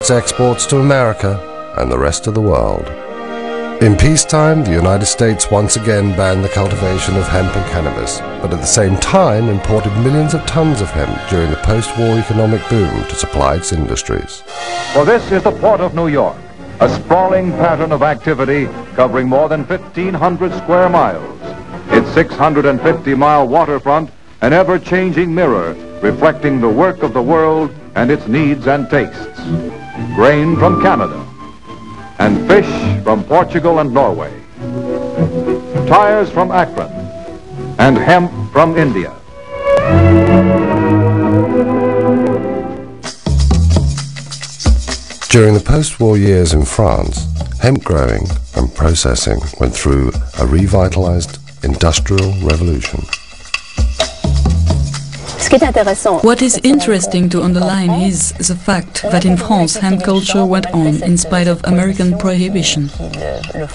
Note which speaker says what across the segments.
Speaker 1: its exports to America and the rest of the world. In peacetime, the United States once again banned the cultivation of hemp and cannabis, but at the same time imported millions of tons of hemp during the post-war economic boom to supply its industries.
Speaker 2: For this is the port of New York, a sprawling pattern of activity covering more than 1,500 square miles. Its 650-mile waterfront, an ever-changing mirror reflecting the work of the world and its needs and tastes. Grain from Canada, and fish from Portugal and Norway, tires from Akron, and hemp from India.
Speaker 1: During the post-war years in France, hemp growing and processing went through a revitalized industrial revolution.
Speaker 3: What is interesting to underline is the fact that in France hemp culture went on in spite of American prohibition.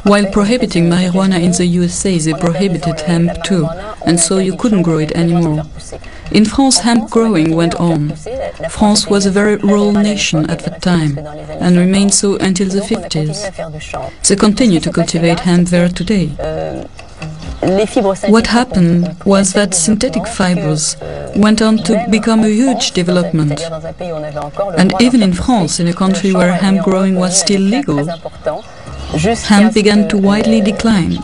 Speaker 3: While prohibiting marijuana in the USA, they prohibited hemp too, and so you couldn't grow it anymore. In France hemp growing went on. France was a very rural nation at that time, and remained so until the 50s. They continue to cultivate hemp there today. What happened was that synthetic fibers went on to become a huge development. And even in France, in a country where hemp growing was still legal, hemp began to widely decline,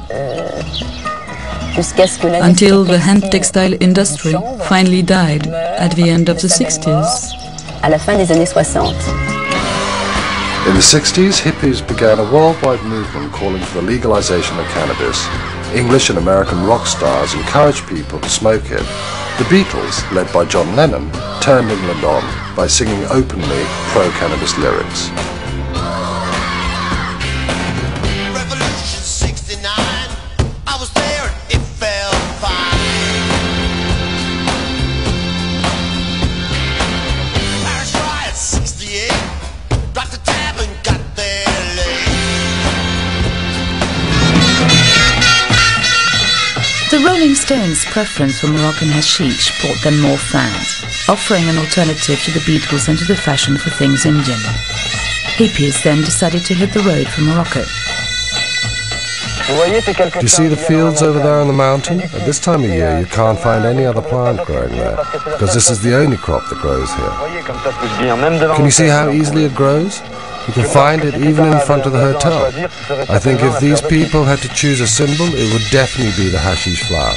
Speaker 3: until the hemp textile industry finally died at the end of the 60s.
Speaker 1: In the 60s, hippies began a worldwide movement calling for the legalization of cannabis. English and American rock stars encouraged people to smoke it. The Beatles, led by John Lennon, turned England on by singing openly pro-cannabis lyrics.
Speaker 4: Revolution 69, I was there, it felt fine. Paris riot 68, dropped the tab and got their lay.
Speaker 5: The Rolling Stones' preference for Moroccan hashish brought them more fans, offering an alternative to the Beatles and to the fashion for things Indian. Hippies then decided to hit the road for Morocco.
Speaker 1: Do you see the fields over there on the mountain? At this time of year you can't find any other plant growing there, because this is the only crop that grows here. Can you see how easily it grows? You can find it even in front of the hotel. I think if these people had to choose a symbol, it would definitely be the hashish flower.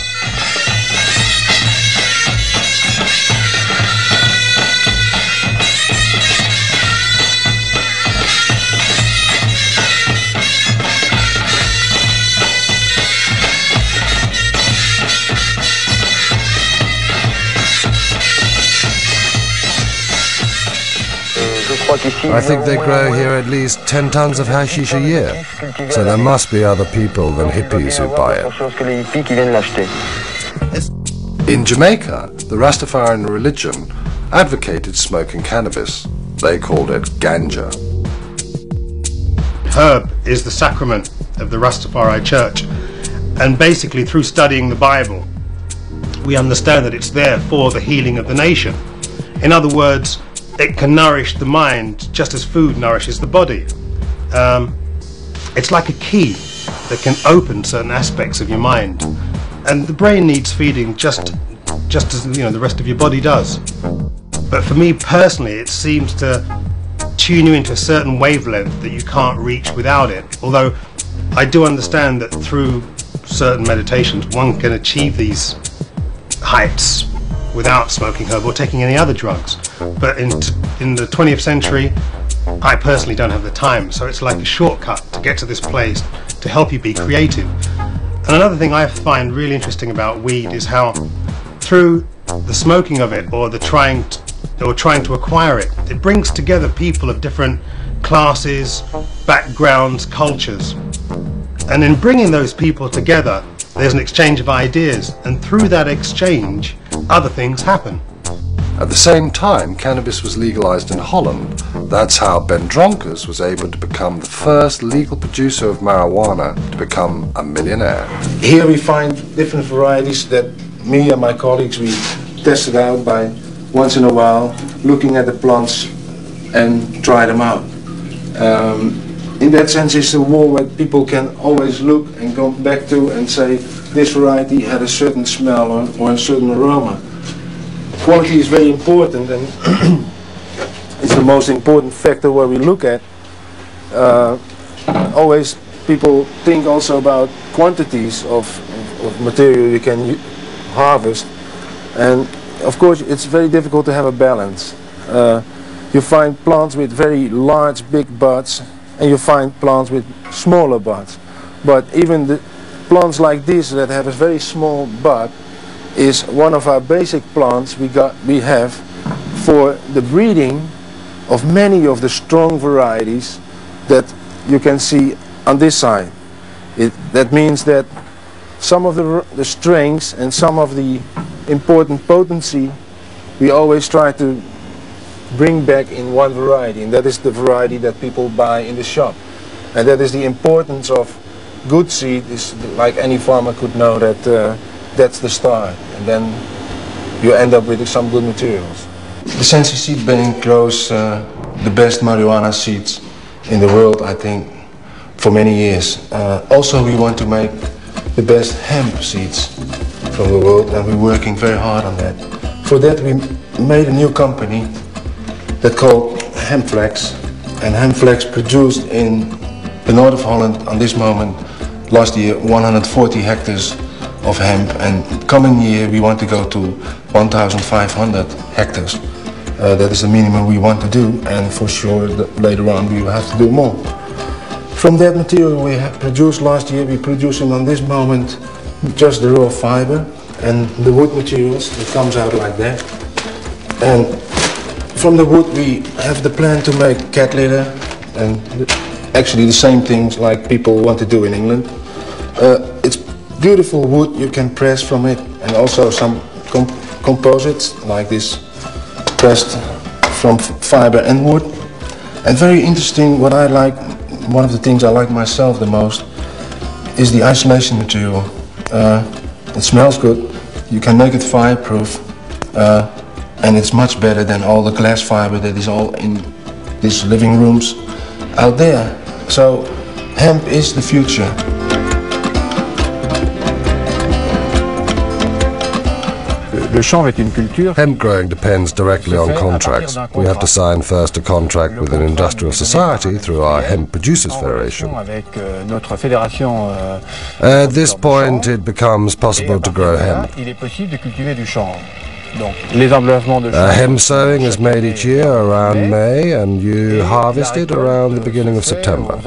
Speaker 1: I think they grow here at least 10 tons of hashish a year, so there must be other people than hippies who buy it. In Jamaica, the Rastafarian religion advocated smoking cannabis. They called it ganja.
Speaker 6: Herb is the sacrament of the Rastafari Church, and basically through studying the Bible, we understand that it's there for the healing of the nation. In other words, it can nourish the mind just as food nourishes the body. It's like a key that can open certain aspects of your mind, and the brain needs feeding just as the rest of your body does. But for me personally, it seems to tune you into a certain wavelength that you can't reach without it. Although I do understand that through certain meditations one can achieve these heights without smoking herb or taking any other drugs. But in the 20th century, I personally don't have the time, so it's like a shortcut to get to this place to help you be creative. And another thing I find really interesting about weed is how through the smoking of it or the trying to acquire it, it brings together people of different classes, backgrounds, cultures. And in bringing those people together, there's an exchange of ideas, and through that exchange, other things happen.
Speaker 1: At the same time, cannabis was legalized in Holland. That's how Ben Dronkers was able to become the first legal producer of marijuana to become a millionaire.
Speaker 7: Here we find different varieties that me and my colleagues, we tested out by once in a while looking at the plants and try them out. In that sense, it's a wall where people can always look and go back to and say this variety had a certain smell or a certain aroma. Quality is very important, and it's the most important factor where we look at. Always people think also about quantities of material you can harvest, and of course it's very difficult to have a balance. You find plants with very large, big buds, and you find plants with smaller buds. But even the plants like this that have a very small bud is one of our basic plants we have for the breeding of many of the strong varieties that you can see on this side. That means that some of the strengths and some of the important potency we always try to bring back in one variety, and that is the variety that people buy in the shop. And that is the importance of good seed. Is like any farmer could know that that's the start, and then you end up with some good materials. The Sensi Seed Bank grows the best marijuana seeds in the world, I think, for many years. Also, we want to make the best hemp seeds from the world, and we're working very hard on that. For that, we made a new company that's called Hempflex, and Hempflex produced in the north of Holland on this moment last year 140 hectares of hemp, and coming year we want to go to 1,500 hectares. That is the minimum we want to do, and for sure later on we will have to do more. From that material we have produced last year, we're producing on this moment just the raw fiber and the wood materials. It comes out like that. And from the wood we have the plan to make cat litter, and actually the same things like people want to do in England. It's beautiful wood, you can press from it, and also some composites like this, pressed from fiber and wood. And very interesting, what I like, one of the things I like myself the most is the isolation material. It smells good, you can make it fireproof, and it's much better than all the glass fiber that is all in these living rooms out there. So hemp is the future.
Speaker 1: Hemp growing depends directly on contracts. We have to sign first a contract with an industrial society through our Hemp Producers Federation. At this point it becomes possible to grow hemp. Hemp sowing is made each year around May, and you harvest it around the beginning of September.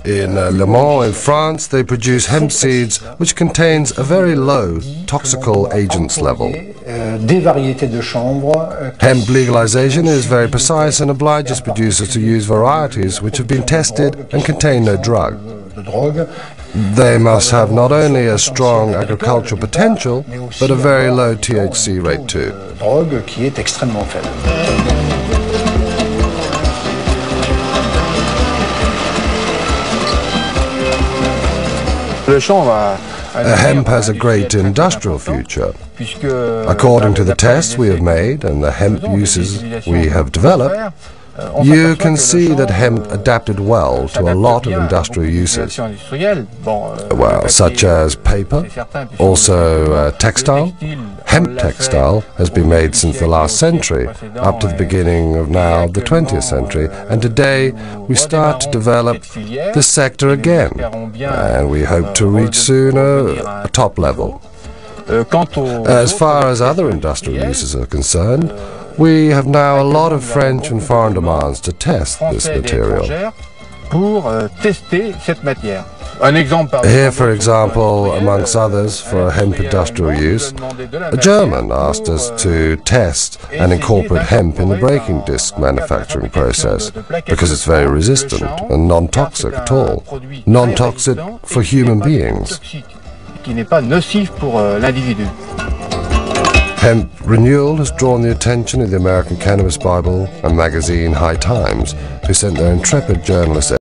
Speaker 1: In Le Mans in France, they produce hemp seeds which contains a very low toxical agents level. Hemp legalization is very precise and obliges producers to use varieties which have been tested and contain no drug. They must have not only a strong agricultural potential, but a very low THC rate too. Hemp has a great industrial future. According to the tests we have made and the hemp uses we have developed, you can see that hemp adapted well to a lot of industrial uses, well, such as paper, also textile. Hemp textile has been made since the last century, up to the beginning of now the 20th century, and today we start to develop this sector again, and we hope to reach soon a top level. As far as other industrial uses are concerned, we have now a lot of French and foreign demands to test this material. Here, for example, amongst others, for hemp industrial use, a German asked us to test and incorporate hemp in the braking disc manufacturing process, because it's very resistant and non-toxic at all, non-toxic for human beings. Hemp renewal has drawn the attention of the American Cannabis Bible and magazine High Times, who sent their intrepid journalists